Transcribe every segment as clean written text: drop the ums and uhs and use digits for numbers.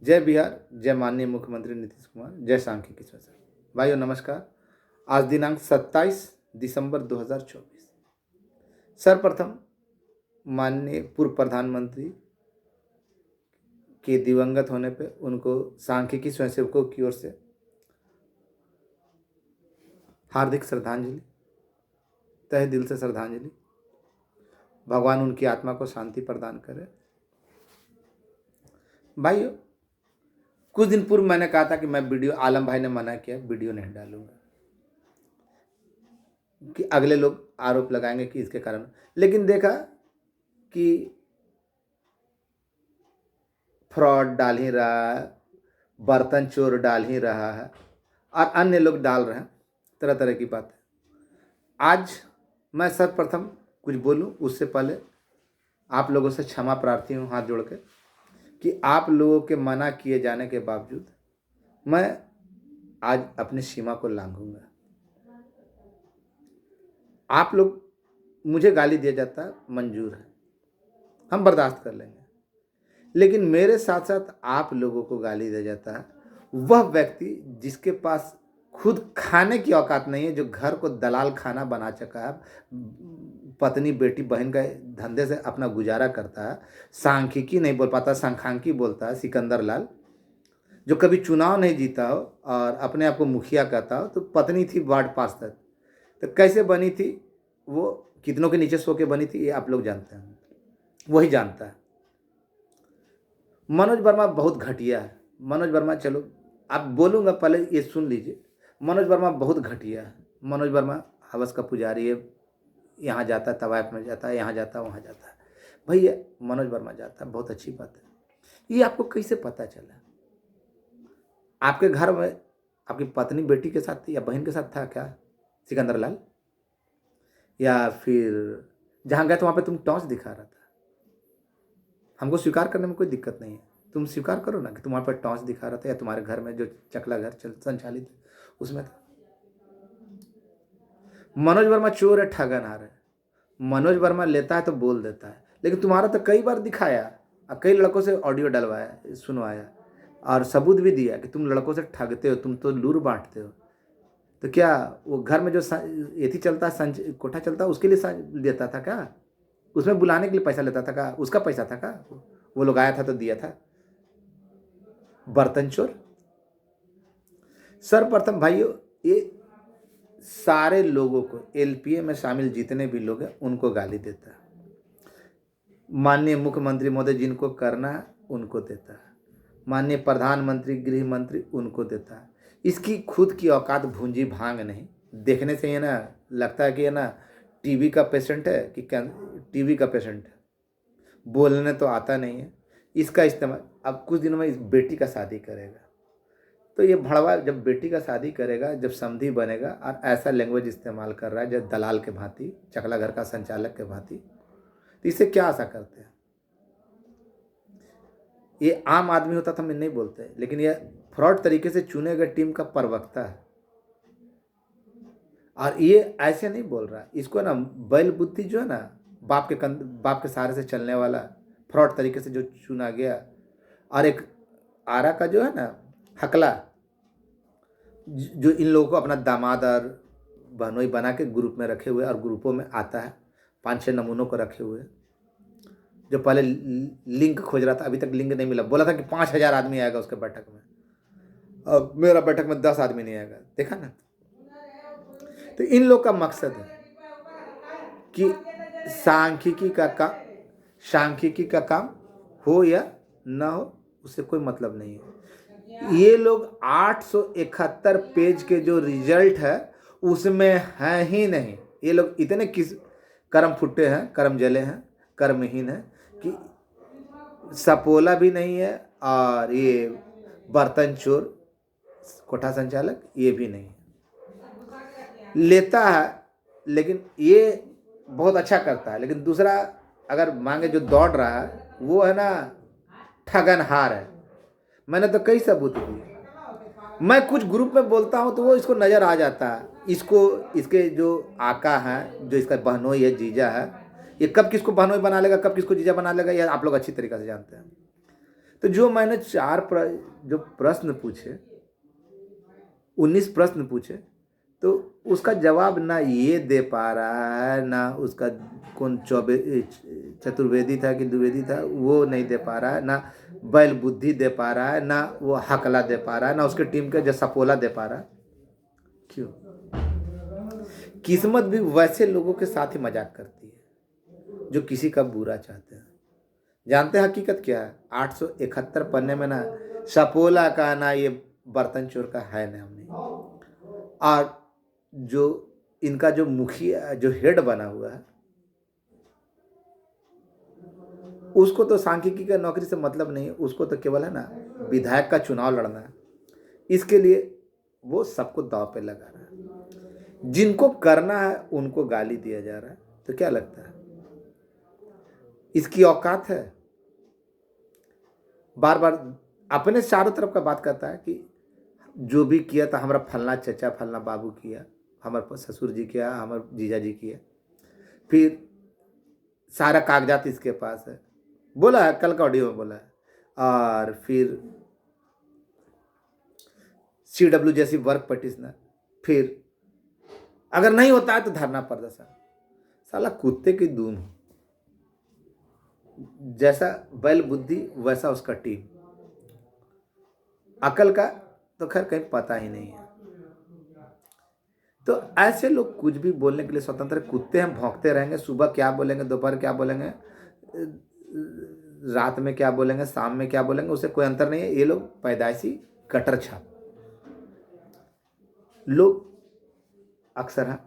जय बिहार, जय माननीय मुख्यमंत्री नीतीश कुमार, जय सांख्यिकी शासन। भाइयों नमस्कार। आज दिनांक 27 दिसंबर 2024। सर्वप्रथम माननीय पूर्व प्रधानमंत्री के दिवंगत होने पे उनको सांख्यिकी स्वयंसेवकों की ओर से हार्दिक श्रद्धांजलि, तहे दिल से श्रद्धांजलि। भगवान उनकी आत्मा को शांति प्रदान करे। भाइयों, कुछ दिन पूर्व मैंने कहा था कि मैं वीडियो, आलम भाई ने मना किया, वीडियो नहीं डालूंगा कि अगले लोग आरोप लगाएंगे कि इसके कारण, लेकिन देखा कि फ्रॉड डाल ही रहा है, बर्तन चोर डाल ही रहा है और अन्य लोग डाल रहे हैं तरह तरह की बातें। आज मैं सर्वप्रथम कुछ बोलूं उससे पहले आप लोगों से क्षमा प्रार्थी हूं हाथ जोड़ के कि आप लोगों के मना किए जाने के बावजूद मैं आज अपनी सीमा को लांघूंगा। आप लोग, मुझे गाली दिया जाता है, मंजूर है, हम बर्दाश्त कर लेंगे, लेकिन मेरे साथ साथ आप लोगों को गाली दिया जाता है वह व्यक्ति जिसके पास खुद खाने की औकात नहीं है, जो घर को दलाल खाना बना चुका है, पत्नी बेटी बहन का धंधे से अपना गुजारा करता है, सांख्यिकी नहीं बोल पाता, सांख्यिकी बोलता है, सिकंदर लाल, जो कभी चुनाव नहीं जीता हो और अपने आप को मुखिया कहता हो। तो पत्नी थी वार्ड पार्षद, तो कैसे बनी थी वो, कितनों के नीचे सो के बनी थी, ये आप लोग जानते हैं, वही जानता है। मनोज वर्मा बहुत घटिया है। मनोज वर्मा, चलो आप बोलूँगा, पहले ये सुन लीजिए। मनोज वर्मा बहुत घटिया है। मनोज वर्मा हवस का पुजारी है, यहाँ जाता है, तवायफ में जाता है, यहाँ जाता है, वहाँ जाता है। भैया मनोज वर्मा जाता है, बहुत अच्छी बात है। ये आपको कैसे पता चला? आपके घर में आपकी पत्नी बेटी के साथ या बहन के साथ था क्या सिकंदर लाल? या फिर जहाँ गए तो वहाँ पे तुम टॉर्च दिखा रहा था? हमको स्वीकार करने में कोई दिक्कत नहीं है, तुम स्वीकार करो ना कि तुम वहाँ पर टॉर्च दिखा रहा था, या तुम्हारे घर में जो चकला घर संचालित है उसमें था। मनोज वर्मा चोर है, ठगनहार है। मनोज वर्मा लेता है तो बोल देता है, लेकिन तुम्हारा तो कई बार दिखाया और कई लड़कों से ऑडियो डलवाया, सुनवाया और सबूत भी दिया कि तुम लड़कों से ठगते हो, तुम तो लूर बांटते हो। तो क्या वो घर में जो एथी चलता है, कोठा चलता है, उसके लिए देता था क्या? उसमें बुलाने के लिए पैसा लेता था क्या? उसका पैसा था क्या? वो लोग आया था तो दिया था? बर्तन चोर। सर्वप्रथम भाइयों, ये सारे लोगों को, एलपीए में शामिल जितने भी लोग हैं उनको गाली देता है। माननीय मुख्यमंत्री महोदय जिनको करना है उनको देता है, माननीय प्रधानमंत्री, गृह मंत्री उनको देता है। इसकी खुद की औकात भूंजी भांग नहीं। देखने से ये ना लगता है कि ये ना टीबी का पेशेंट है कि टीबी का पेशेंट है, बोलने तो आता नहीं है। इसका इस्तेमाल अब कुछ दिनों में इस बेटी का शादी करेगा, तो ये भड़वा जब बेटी का शादी करेगा, जब समधी बनेगा और ऐसा लैंग्वेज इस्तेमाल कर रहा है जब दलाल के भांति, चकला घर का संचालक के भांति, तो इससे क्या आशा करते हैं? ये आम आदमी होता तो हम नहीं बोलते, लेकिन ये फ्रॉड तरीके से चुने गए टीम का प्रवक्ता है और ये ऐसे नहीं बोल रहा। इसको ना बैल बुद्धि जो है ना, बाप के सहारे से चलने वाला, फ्रॉड तरीके से जो चुना गया, और एक आरा का जो है ना हकला, जो इन लोगों को अपना दामाद और बहनोई बना के ग्रुप में रखे हुए और ग्रुपों में आता है, 5-6 नमूनों को रखे हुए, जो पहले लिंक खोज रहा था, अभी तक लिंक नहीं मिला। बोला था कि 5,000 आदमी आएगा उसके बैठक में, अब मेरा बैठक में 10 आदमी नहीं आएगा। देखा ना? तो इन लोग का मकसद है कि सांख्यिकी का काम हो या ना हो, उससे कोई मतलब नहीं है। ये लोग 871 पेज के जो रिजल्ट है उसमें है ही नहीं। ये लोग इतने किस कर्म फुट्टे हैं, कर्म जले हैं, कर्महीन है कि सपोला भी नहीं है और ये बर्तन चोर, कोठा संचालक, ये भी नहीं है। लेता है लेकिन ये बहुत अच्छा करता है, लेकिन दूसरा अगर मांगे जो दौड़ रहा है वो है ना ठगनहार है। मैंने तो कई सबूत दिए। मैं कुछ ग्रुप में बोलता हूँ तो वो इसको नज़र आ जाता है, इसको, इसके जो आका हैं, जो इसका बहनोई है, जीजा है, ये कब किसको बहनोई बना लेगा, कब किसको जीजा बना लेगा, ये आप लोग अच्छी तरीके से जानते हैं। तो जो मैंने जो प्रश्न पूछे, 19 प्रश्न पूछे, तो उसका जवाब ना ये दे पा रहा है, ना उसका कौन चतुर्वेदी था कि द्विवेदी था वो नहीं दे पा रहा है, ना बैल बुद्धि दे पा रहा है, ना वो हकला दे पा रहा है, ना उसके टीम का जो सपोला दे पा रहा है। क्यों? किस्मत भी वैसे लोगों के साथ ही मजाक करती है जो किसी का बुरा चाहते हैं। जानते हैं हकीकत क्या है? 871 पन्ने में ना सपोला का, ना ये बर्तन चोर का है नाम नहीं। और जो इनका जो मुखिया, जो हेड बना हुआ है, उसको तो सांख्यिकी का नौकरी से मतलब नहीं है, उसको तो केवल है ना विधायक का चुनाव लड़ना है। इसके लिए वो सबको दांव पे लगा रहा है। जिनको करना है उनको गाली दिया जा रहा है। तो क्या लगता है इसकी औकात है? बार बार अपने चारों तरफ का बात करता है कि जो भी किया था हमारा फलना चचा फलना बाबू किया, हमारे ससुर जी किया, हमारे जीजा जी किया, फिर सारा कागजात इसके पास है, बोला है, कल का ऑडियो में बोला है। और फिर CW जैसी वर्क पटिशनर, फिर अगर नहीं होता है तो धरना प्रदर्शन। साला कुत्ते की दूम, जैसा बैल बुद्धि वैसा उसका टीम। अकल का तो खैर कहीं पता ही नहीं है। तो ऐसे लोग कुछ भी बोलने के लिए स्वतंत्र कुत्ते हैं, भौंकते रहेंगे। सुबह क्या बोलेंगे, दोपहर क्या बोलेंगे, रात में क्या बोलेंगे, शाम में क्या बोलेंगे, उससे कोई अंतर नहीं है। ये लोग पैदाइशी कटर छाप लोग अक्सर हैं,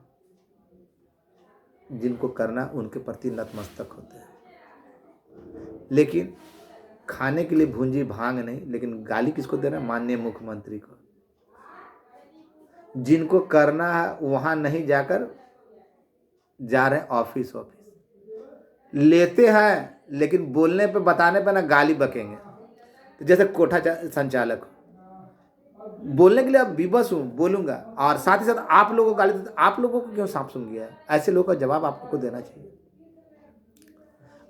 जिनको करना उनके प्रति नतमस्तक होते हैं। लेकिन खाने के लिए भूंजी भांग नहीं, लेकिन गाली किसको दे रहे हैं? माननीय मुख्यमंत्री को। जिनको करना है वहां नहीं जाकर जा रहे हैं ऑफिस लेते हैं, लेकिन बोलने पे बताने पे ना गाली बकेंगे। तो जैसे कोठा संचालक हो, बोलने के लिए अब विवश हूँ, बोलूंगा, और साथ ही साथ आप लोगों को गाली देते, आप लोगों को क्यों सांप सूंघ गया है? ऐसे लोगों का जवाब आपको देना चाहिए।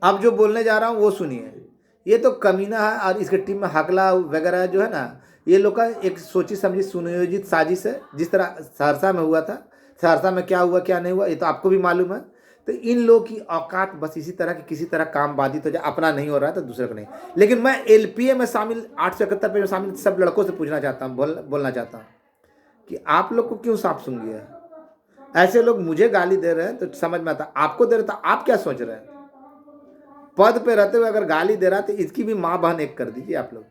अब जो बोलने जा रहा हूँ वो सुनिए। ये तो कमीना है, और इसके टीम में हकला वगैरह जो है ना, ये लोग का एक सोची समझी सुनियोजित साजिश है। जिस तरह सहरसा में हुआ था, सहरसा में क्या हुआ क्या नहीं हुआ ये तो आपको भी मालूम है। तो इन लोगों की औकात बस इसी तरह की, किसी तरह काम बाधित हो जाए, अपना नहीं हो रहा है तो दूसरे को नहीं। लेकिन मैं LPA में शामिल 871 पे शामिल सब लड़कों से पूछना चाहता हूँ, बोलना चाहता हूँ कि आप लोग को क्यों सांप सूंघ गया है? ऐसे लोग मुझे गाली दे रहे हैं तो समझ में आता, आपको दे रहे तो आप क्या सोच रहे हैं? पद पे रहते हुए अगर गाली दे रहा है तो इसकी भी माँ बहन एक कर दीजिए आप लोग,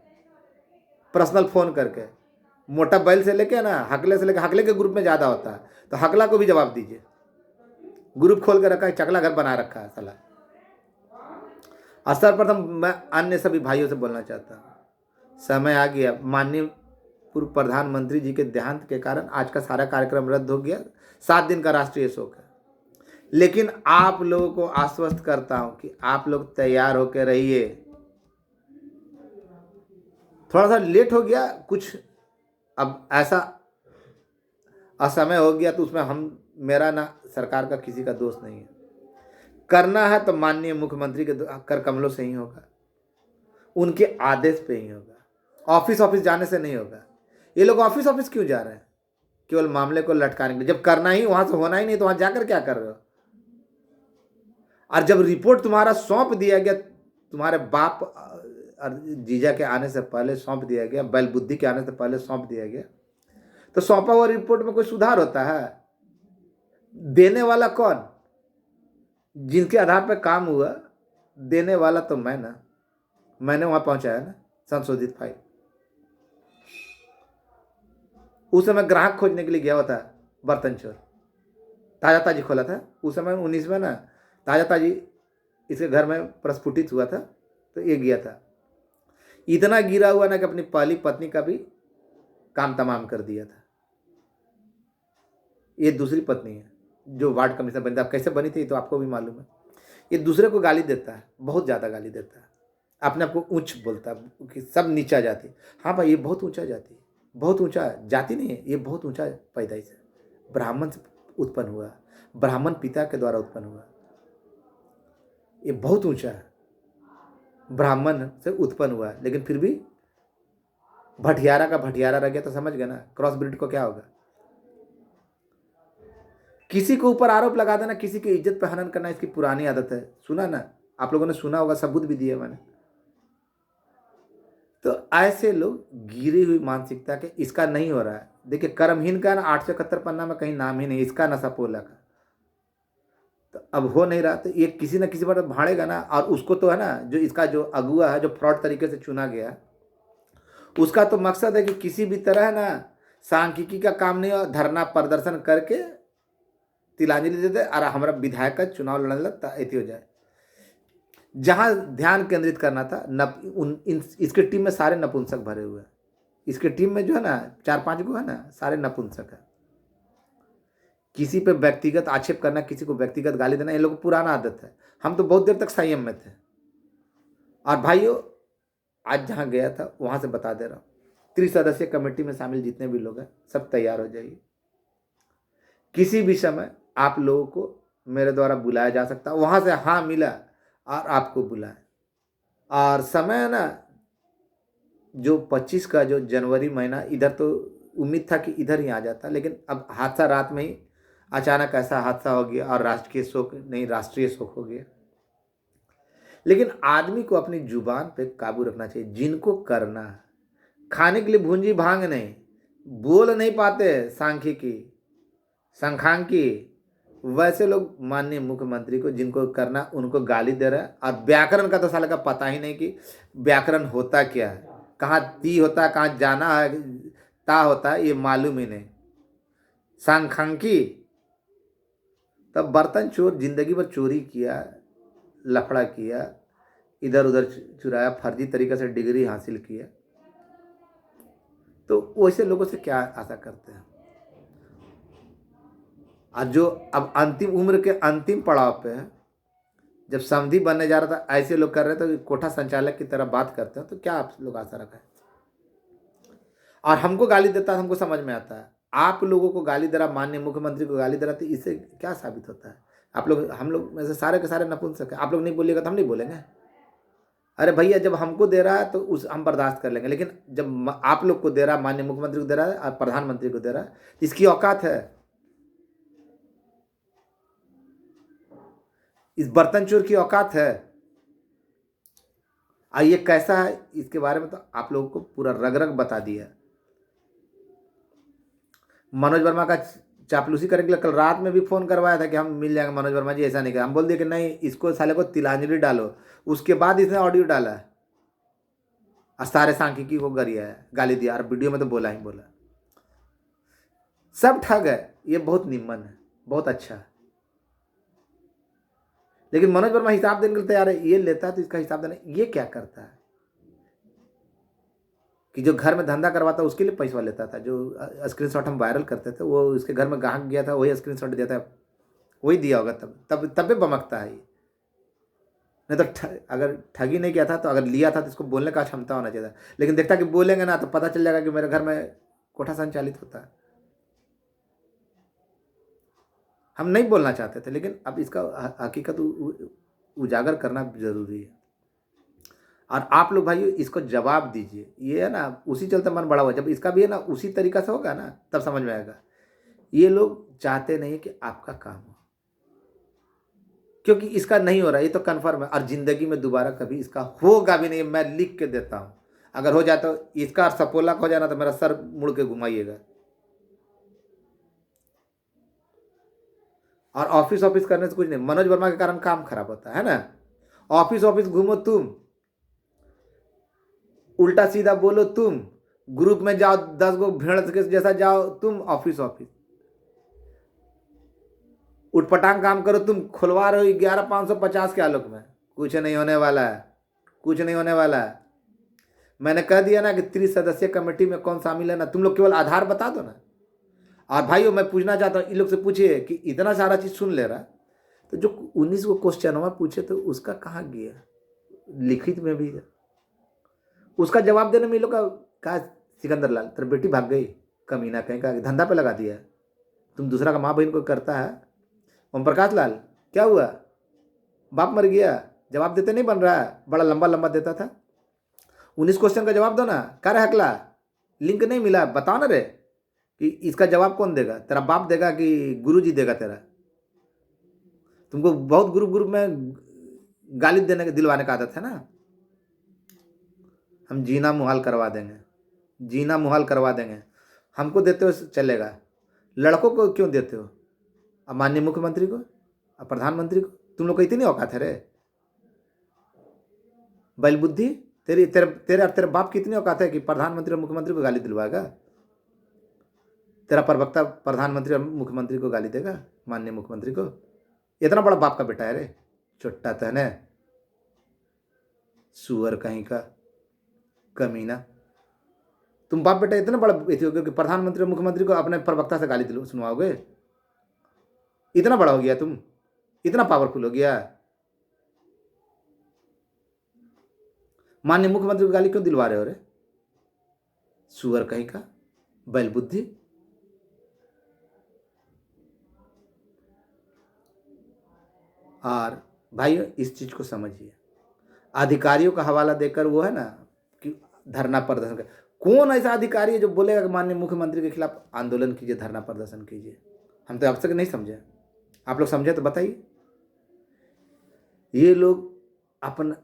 पर्सनल फोन करके। मोटा बैल से लेके ना हकले से लेके, हकले के ग्रुप में ज्यादा होता है, तो हकला को भी जवाब दीजिए। ग्रुप खोल के रखा है, चकला घर बना रखा है साला। और सर्वप्रथम मैं अन्य सभी भाइयों से बोलना चाहता हूँ, समय आ गया। माननीय पूर्व प्रधानमंत्री जी के देहांत के कारण आज का सारा कार्यक्रम रद्द हो गया। 7 दिन का राष्ट्रीय शोक है। लेकिन आप लोगों को आश्वस्त करता हूं कि आप लोग तैयार होकर रहिए। थोड़ा सा लेट हो गया कुछ, अब ऐसा असमय हो गया तो उसमें मेरा ना सरकार का किसी का दोष नहीं है। करना है तो माननीय मुख्यमंत्री के कर कमलों से ही होगा, उनके आदेश पे ही होगा। ऑफिस जाने से नहीं होगा। ये लोग ऑफिस क्यों जा रहे हैं? केवल मामले को लटकाने के लिए। जब करना ही वहां से होना ही नहीं तो वहां जाकर क्या कर रहे हो? और जब रिपोर्ट तुम्हारा सौंप दिया गया, तुम्हारे बाप और जीजा के आने से पहले सौंप दिया गया, बैल बुद्धि के आने से पहले सौंप दिया गया, तो सौंपा हुआ रिपोर्ट में कोई सुधार होता है? देने वाला कौन? जिनके आधार पर काम हुआ, देने वाला तो मैंने वहां पहुंचाया ना संशोधित फाइल। उस समय ग्राहक खोजने के लिए गया हुआ था बर्तन चोर, ताजा ताजी खोला था उस समय 19 में ना, ताजा ताजी इसके घर में प्रस्फुटित हुआ था, तो ये गया था। इतना गिरा हुआ ना कि अपनी पहली पत्नी का भी काम तमाम कर दिया था। ये दूसरी पत्नी है जो वार्ड कमिश्नर बनी थी। अब कैसे बनी थी तो आपको भी मालूम है। ये दूसरे को गाली देता है, बहुत ज़्यादा गाली देता है, अपने आप को ऊंच बोलता है कि सब नीचा जाति। हाँ भाई, ये बहुत ऊंचा जाति, बहुत ऊंचा जाति नहीं है, ये बहुत ऊंचा पैदाइश है। ब्राह्मण से उत्पन्न हुआ, ब्राह्मण पिता के द्वारा उत्पन्न हुआ, ये बहुत ऊंचा है। ब्राह्मण से उत्पन्न हुआ है, लेकिन फिर भी भटियारा का भटियारा रह गया, तो समझ गए ना क्रॉस ब्रीड को क्या होगा। किसी के ऊपर आरोप लगा देना, किसी की इज्जत पे हनन करना, इसकी पुरानी आदत है। सुना ना, आप लोगों ने सुना होगा, सबूत भी दिए मैंने। तो ऐसे लोग गिरी हुई मानसिकता के, इसका नहीं हो रहा है। देखिए कर्महीन का ना 871 पन्ना में कहीं नाम ही नहीं, इसका नशा पोला का। तो अब हो नहीं रहा, तो ये किसी न किसी पर भाड़ेगा ना। और उसको तो है ना, जो इसका जो अगुआ है, जो फ्रॉड तरीके से चुना गया, उसका तो मकसद है कि किसी भी तरह ना सांख्यिकी का काम नहीं हो, धरना प्रदर्शन करके तिलांजलि दे दे और हमारा विधायक का चुनाव लड़ने लगता ऐसी हो जाए। जहां ध्यान केंद्रित करना था, इसके टीम में सारे नपुंसक भरे हुए हैं। इसके टीम में जो है ना 4-5 गो है ना, सारे नपुंसक है। किसी पे व्यक्तिगत आक्षेप करना, किसी को व्यक्तिगत गाली देना, ये लोग पुराना आदत है। हम तो बहुत देर तक संयम में थे। और भाइयों, आज जहां गया था वहां से बता दे रहा हूं, 3 सदस्यीय कमेटी में शामिल जितने भी लोग हैं सब तैयार हो जाइए। किसी भी समय आप लोगों को मेरे द्वारा बुलाया जा सकता है। वहां से हाँ मिला और आपको बुलाए। और समय है ना, जो 25 का जो जनवरी महीना, इधर तो उम्मीद था कि इधर ही आ जाता, लेकिन अब हादसा रात में ही अचानक ऐसा हादसा हो गया और राष्ट्रीय शोक नहीं, राष्ट्रीय शोक हो गया। लेकिन आदमी को अपनी जुबान पे काबू रखना चाहिए। जिनको करना है, खाने के लिए भूंजी भांग नहीं, बोल नहीं पाते सांख्यिकी संखांकी, वैसे लोग माननीय मुख्यमंत्री को जिनको करना उनको गाली दे रहा है। और व्याकरण का तो साले का पता ही नहीं कि व्याकरण होता क्या है, कहाँ ती होता है, कहाँ जाना है, ता होता है, ये मालूम ही नहीं। सांख्यिकी, तब बर्तन चोर, जिंदगी भर चोरी किया, लफड़ा किया, इधर उधर चुराया, फर्जी तरीके से डिग्री हासिल किया, तो वैसे लोगों से क्या आशा करते हैं। और जो अब अंतिम उम्र के अंतिम पड़ाव पे है, जब समधी बनने जा रहा था, ऐसे लोग कर रहे थे, तो कोठा संचालक की तरह बात करते हैं, तो क्या आप लोग आशा रखा है। और हमको गाली देता है, हमको समझ में आता है। आप लोगों को गाली दे रहा, माननीय मुख्यमंत्री को गाली दे रहा, तो इससे क्या साबित होता है। आप लोग, हम लोग में से सारे के सारे नपुंसक हैं। आप लोग नहीं बोलिएगा तो हम नहीं बोलेंगे। अरे भैया, जब हमको दे रहा है तो उस हम बर्दाश्त कर लेंगे, लेकिन जब आप लोग को दे रहा है, माननीय मुख्यमंत्री को दे रहा है और प्रधानमंत्री को दे रहा है, इसकी औकात है। इस बर्तन चोर की औकात है। ये कैसा है, इसके बारे में तो आप लोगों को पूरा रग रग बता दिया। मनोज वर्मा का चापलूसी करने के लिए कल रात में भी फोन करवाया था कि हम मिल जाएंगे मनोज वर्मा जी, ऐसा नहीं कहा। हम बोल दिए कि नहीं, इसको साले को तिलांजलि डालो। उसके बाद इसने ऑडियो डाला है और सारे सांख्यिकी को गरिया है, गाली दिया, और वीडियो में तो बोला ही बोला। सब ठग है। ये बहुत निम्न है, बहुत अच्छा है। लेकिन मनोज वर्मा हिसाब देने के लिए तैयार है। ये लेता है तो इसका हिसाब देना। ये क्या करता है कि जो घर में धंधा करवाता है उसके लिए पैसा लेता था। जो स्क्रीनशॉट हम वायरल करते थे, वो उसके घर में ग्राहक गया था, वही स्क्रीनशॉट दिया था, वही दिया होगा। तब भी बमकता है ये। नहीं तो अगर ठगी नहीं किया था, तो अगर लिया था तो इसको बोलने का क्षमता होना चाहिए था। लेकिन देखता कि बोलेंगे ना तो पता चल जाएगा कि मेरे घर में कोठा संचालित होता है। हम नहीं बोलना चाहते थे, लेकिन अब इसका हकीकत उजागर करना जरूरी है। और आप लोग भाइयों इसको जवाब दीजिए। ये है ना, उसी चलते मन बड़ा हुआ। जब इसका भी है ना उसी तरीका से होगा ना, तब समझ में आएगा। ये लोग चाहते नहीं कि आपका काम हो, क्योंकि इसका नहीं हो रहा, ये तो कन्फर्म है। और जिंदगी में दोबारा कभी इसका होगा भी नहीं। मैं लिख के देता हूं, अगर हो जाए तो इसका सपोला हो जाना तो मेरा सर मुड़ के घुमाइएगा। और ऑफिस करने से कुछ नहीं, मनोज वर्मा के कारण काम खराब होता है ना। ऑफिस घूमो तुम, उल्टा सीधा बोलो तुम, ग्रुप में जाओ 10 गो भेड़ के जैसा जाओ तुम, ऑफिस उठपटांग काम करो तुम, खुलवा रहे हो 11,550 के आलोक में। कुछ नहीं होने वाला है, कुछ नहीं होने वाला है। मैंने कह दिया ना कि 3 सदस्यीय कमेटी में कौन शामिल है ना, तुम लोग केवल आधार बता दो ना। और भाइयों, मैं पूछना चाहता हूँ, इन लोग से पूछिए कि इतना सारा चीज सुन ले रहा है, तो जो 19 को क्वेश्चन हुआ पूछे तो उसका कहाँ गया, लिखित में भी है। उसका जवाब देने में लोग का कहा, सिकंदर लाल तेरी बेटी भाग गई, कमीना कहीं का धंधा पे लगा दिया, तुम दूसरा का माँ बहन को करता है। ओम प्रकाश लाल क्या हुआ, बाप मर गया, जवाब देते नहीं बन रहा है, बड़ा लंबा लंबा देता था। 19 क्वेश्चन का जवाब दो ना। क्या रे हकला, लिंक नहीं मिला, बताओ ना रे कि इसका जवाब कौन देगा, तेरा बाप देगा कि गुरु जी देगा तेरा? तुमको बहुत ग्रुप ग्रुप में गाली देने के दिलवाने का आदत है ना। हम जीना मुहाल करवा देंगे, जीना मुहाल करवा देंगे। हमको देते हो चलेगा, लड़कों को क्यों देते हो? अब माननीय मुख्यमंत्री को, अब प्रधानमंत्री को, तुम लोग को इतनी औकात है रे? बैल बुद्धि, तेरी तेरे तेरे और तेरे बाप की इतनी औकात है कि प्रधानमंत्री और मुख्यमंत्री को गाली दिलवाएगा? तेरा प्रवक्ता प्रधानमंत्री और मुख्यमंत्री को गाली देगा, माननीय मुख्यमंत्री को? इतना बड़ा बाप का बेटा है रे, छोटा तहने, सुअर कहीं का, कमीना। तुम बाप बेटा इतने बड़ा हो गए कि प्रधानमंत्री और मुख्यमंत्री को अपने प्रवक्ता से गाली दिलो सुनवाओगे? इतना बड़ा हो गया तुम, इतना पावरफुल हो गया। माननीय मुख्यमंत्री को गाली क्यों दिलवा रहे हो रे, सुअर कहीं का, बैल बुद्धि। और भाइयों इस चीज को समझिए, अधिकारियों का हवाला देकर वो है ना कि धरना प्रदर्शन कर, कौन ऐसा अधिकारी है जो बोलेगा कि माननीय मुख्यमंत्री के खिलाफ आंदोलन कीजिए, धरना प्रदर्शन कीजिए? हम तो अब तक नहीं समझे, आप लोग समझे तो बताइए। ये लोग अपन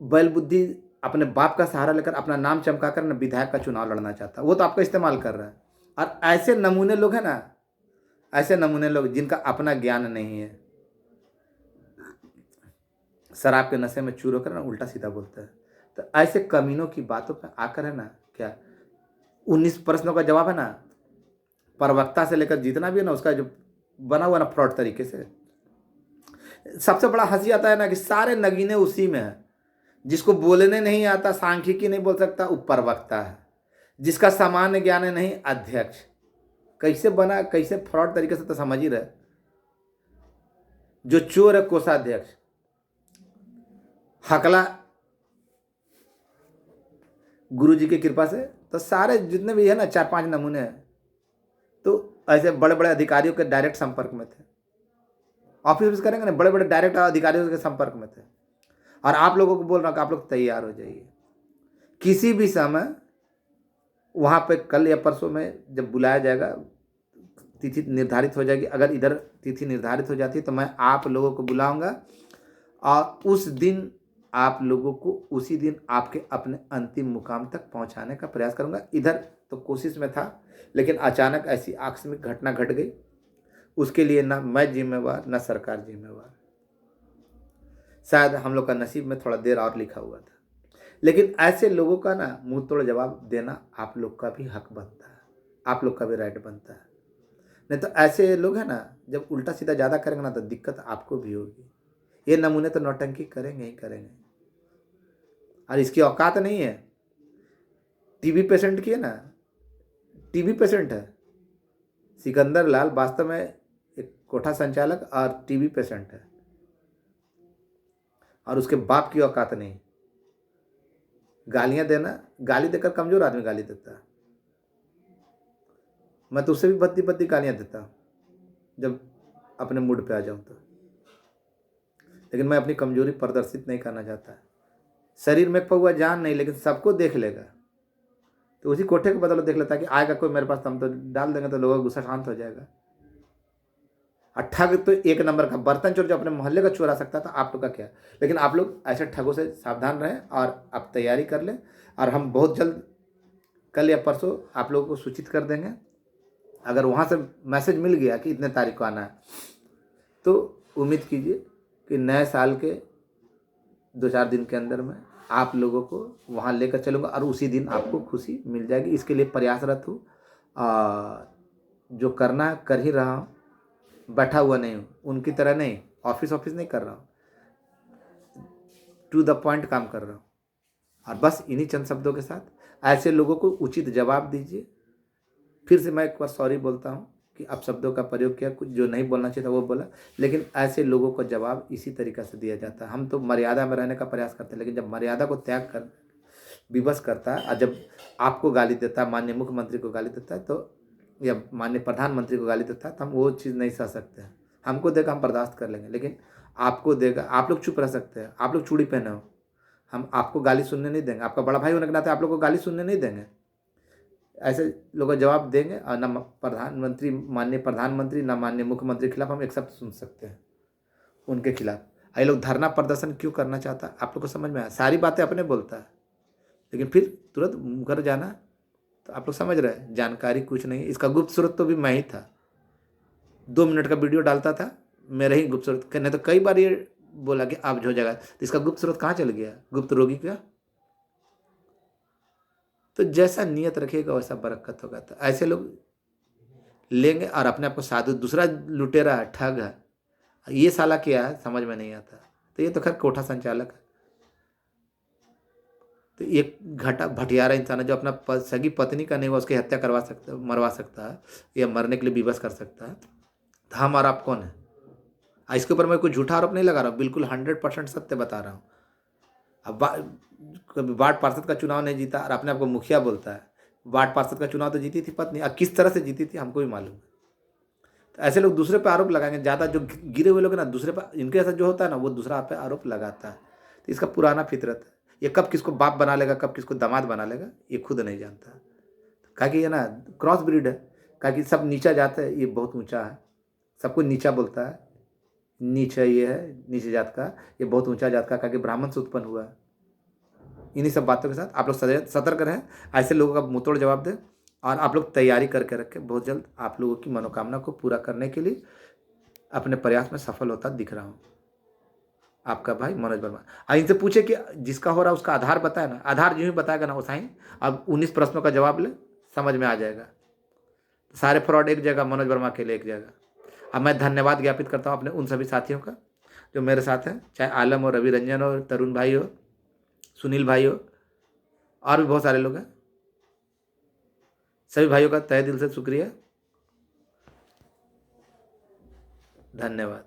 बैल बुद्धि, अपने बाप का सहारा लेकर अपना नाम चमकाकर ना विधायक का चुनाव लड़ना चाहता है, वो तो आपका इस्तेमाल कर रहा है। और ऐसे नमूने लोग हैं ना, ऐसे नमूने लोग जिनका अपना ज्ञान नहीं है, शराब के नशे में चूर होकर ना उल्टा सीधा बोलता है। तो ऐसे कमीनों की बातों पर आकर है ना, क्या 19 प्रश्नों का जवाब है ना, प्रवक्ता से लेकर जितना भी है ना उसका जो बना हुआ ना फ्रॉड तरीके से। सबसे बड़ा हंसी आता है ना कि सारे नगीने उसी में है। जिसको बोलने नहीं आता, सांख्यिकी नहीं बोल सकता, वो प्रवक्ता है। जिसका सामान्य ज्ञान है नहीं, अध्यक्ष। कैसे बना, कैसे फ्रॉड तरीके से, तो समझ ही रहे। जो चोर है कोषाध्यक्ष, हकला गुरु जी की कृपा से। तो सारे जितने भी है ना 4-5 नमूने हैं, तो ऐसे बड़े बड़े अधिकारियों के डायरेक्ट संपर्क में थे। ऑफिस करेंगे ना, बड़े बड़े डायरेक्ट अधिकारियों के संपर्क में थे। और आप लोगों को बोल रहा हूँ कि आप लोग तैयार हो जाइए, किसी भी समय वहाँ पे कल या परसों में जब बुलाया जाएगा, तिथि निर्धारित हो जाएगी। अगर इधर तिथि निर्धारित हो जाती है तो मैं आप लोगों को बुलाऊंगा और उस दिन आप लोगों को उसी दिन आपके अपने अंतिम मुकाम तक पहुंचाने का प्रयास करूंगा। इधर तो कोशिश में था, लेकिन अचानक ऐसी आकस्मिक घटना घट गई, उसके लिए ना मैं जिम्मेवार, ना सरकार जिम्मेवार। शायद हम लोग का नसीब में थोड़ा देर और लिखा हुआ था। लेकिन ऐसे लोगों का ना मुंह तोड़ जवाब देना आप लोग का भी हक बनता है, आप लोग का भी राइट बनता है। नहीं तो ऐसे लोग हैं ना, जब उल्टा सीधा ज़्यादा करेंगे ना तो दिक्कत आपको भी होगी। ये नमूने तो नौटंकी करेंगे ही करेंगे, और इसकी औकात नहीं है। टीबी पेशेंट की है ना, टीबी पेशेंट है सिकंदर लाल, वास्तव में एक कोठा संचालक और टीबी पेशेंट है, और उसके बाप की औकात नहीं। गालियां देना, गाली देकर कमजोर आदमी गाली देता है। मैं तो उससे भी बत्ती बत्ती गालियां देता हूँ जब अपने मूड पे आ जाऊं तो। लेकिन मैं अपनी कमजोरी प्रदर्शित नहीं करना चाहता। शरीर में पौआ जान नहीं, लेकिन सबको देख लेगा तो उसी कोठे को बदलो देख लेता है कि आएगा कोई मेरे पास, हम तो डाल देंगे तो लोगों का गुस्सा शांत हो जाएगा। और ठग तो एक नंबर का, बर्तन चोर जो अपने मोहल्ले का चोरा सकता था, आप लोग का क्या। लेकिन आप लोग ऐसे ठगों से सावधान रहें और आप तैयारी कर लें, और हम बहुत जल्द कल या परसों आप लोगों को सूचित कर देंगे। अगर वहाँ से मैसेज मिल गया कि इतने तारीख को आना है, तो उम्मीद कीजिए कि नए साल के 2-4 दिन के अंदर में आप लोगों को वहाँ लेकर चलूँगा, और उसी दिन आपको खुशी मिल जाएगी। इसके लिए प्रयासरत हूँ, जो करना है कर ही रहा हूँ, बैठा हुआ नहीं हूँ, उनकी तरह नहीं ऑफिस नहीं कर रहा हूँ, टू द पॉइंट काम कर रहा हूँ। और बस इन्हीं चंद शब्दों के साथ ऐसे लोगों को उचित जवाब दीजिए। फिर से मैं एक बार सॉरी बोलता हूँ कि अब शब्दों का प्रयोग किया, कुछ जो नहीं बोलना चाहिए था वो बोला, लेकिन ऐसे लोगों को जवाब इसी तरीक़ा से दिया जाता है। हम तो मर्यादा में रहने का प्रयास करते हैं, लेकिन जब मर्यादा को त्याग कर विवश करता है, और जब आपको गाली देता है, माननीय मुख्यमंत्री को गाली देता है, तो या माननीय प्रधानमंत्री को गाली देता है, तो हम वो चीज़ नहीं सह सकते हैं। हमको देखा हम बर्दाश्त कर लेंगे, लेकिन आपको देगा। आप लोग चुप रह सकते हैं, आप लोग चूड़ी पहने हो, हम आपको गाली सुनने नहीं देंगे। आपका बड़ा भाई होने के नाते आप लोग को गाली सुनने नहीं देंगे। ऐसे लोग का जवाब देंगे और न प्रधानमंत्री, माननीय प्रधानमंत्री, न माननीय मुख्यमंत्री के खिलाफ हम एक शब्द सुन सकते हैं उनके खिलाफ। ये लोग धरना प्रदर्शन क्यों करना चाहता है आप लोग को समझ में आया? सारी बातें अपने बोलता है, लेकिन फिर तुरंत घर जाना। तो आप लोग समझ रहे हैं, जानकारी कुछ नहीं। इसका गुप्त स्रोत तो भी मैं ही था। 2 मिनट का वीडियो डालता था, मेरा ही गुप्त स्रोत। नहीं तो कई बार ये बोला कि आप जो जगह, तो इसका गुप्त स्रोत कहाँ चल गया? गुप्त रोगी का। तो जैसा नियत रखिएगा वैसा बरकत होगा। तो ऐसे लोग लेंगे और अपने आप को साधु, दूसरा लुटेरा है, ठग है, ये साला क्या है समझ में नहीं आता। तो ये तो खैर कोठा संचालक है। तो एक घटा भटियारा इंसान है जो अपना सगी पत्नी का नहीं हुआ उसकी हत्या करवा सकता, मरवा सकता है, या मरने के लिए विवश कर सकता है। तो हम और आप कौन है? इसके ऊपर मैं कोई झूठा आरोप नहीं लगा रहा हूँ, बिल्कुल 100% सत्य बता रहा हूँ। अब कभी वार्ड पार्षद का चुनाव नहीं जीता और अपने आप को मुखिया बोलता है। वार्ड पार्षद का चुनाव तो जीती थी पत्नी, और किस तरह से जीती थी हमको भी मालूम है। तो ऐसे लोग दूसरे पे आरोप लगाएंगे ज़्यादा। जो गिरे हुए लोग हैं ना, दूसरे पर इनके साथ जो होता है ना, वो दूसरा पे आरोप लगाता है। तो इसका पुराना फितरत है। ये कब किसको बाप बना लेगा, कब किसको दामाद बना लेगा, ये खुद नहीं जानता। कहा कि ये ना क्रॉस ब्रीड है। कहा कि सब नीचा जात है, ये बहुत ऊंचा है, सबको नीचा बोलता है। नीचा ये है, नीचे जात का, ये बहुत ऊंचा जात का, कहा कि ब्राह्मण से उत्पन्न हुआ है। इन्हीं सब बातों के साथ आप लोग सतर्क रहें, ऐसे लोगों का मुंहतोड़ जवाब दें। और आप लोग तैयारी करके रखें, बहुत जल्द आप लोगों की मनोकामना को पूरा करने के लिए अपने प्रयास में सफल होता दिख रहा हूँ। आपका भाई मनोज वर्मा। इनसे पूछे कि जिसका हो रहा है उसका आधार बताए ना, आधार जो ही बताएगा ना वो साइन। अब 19 प्रश्नों का जवाब ले, समझ में आ जाएगा। सारे फ्रॉड एक जगह, मनोज वर्मा के लिए एक जगह। अब मैं धन्यवाद ज्ञापित करता हूँ अपने उन सभी साथियों का जो मेरे साथ हैं, चाहे आलम हो, रवि रंजन हो, तरुण भाई हो, सुनील भाई हो, और भी बहुत सारे लोग हैं। सभी भाइयों का तहे दिल से शुक्रिया, धन्यवाद।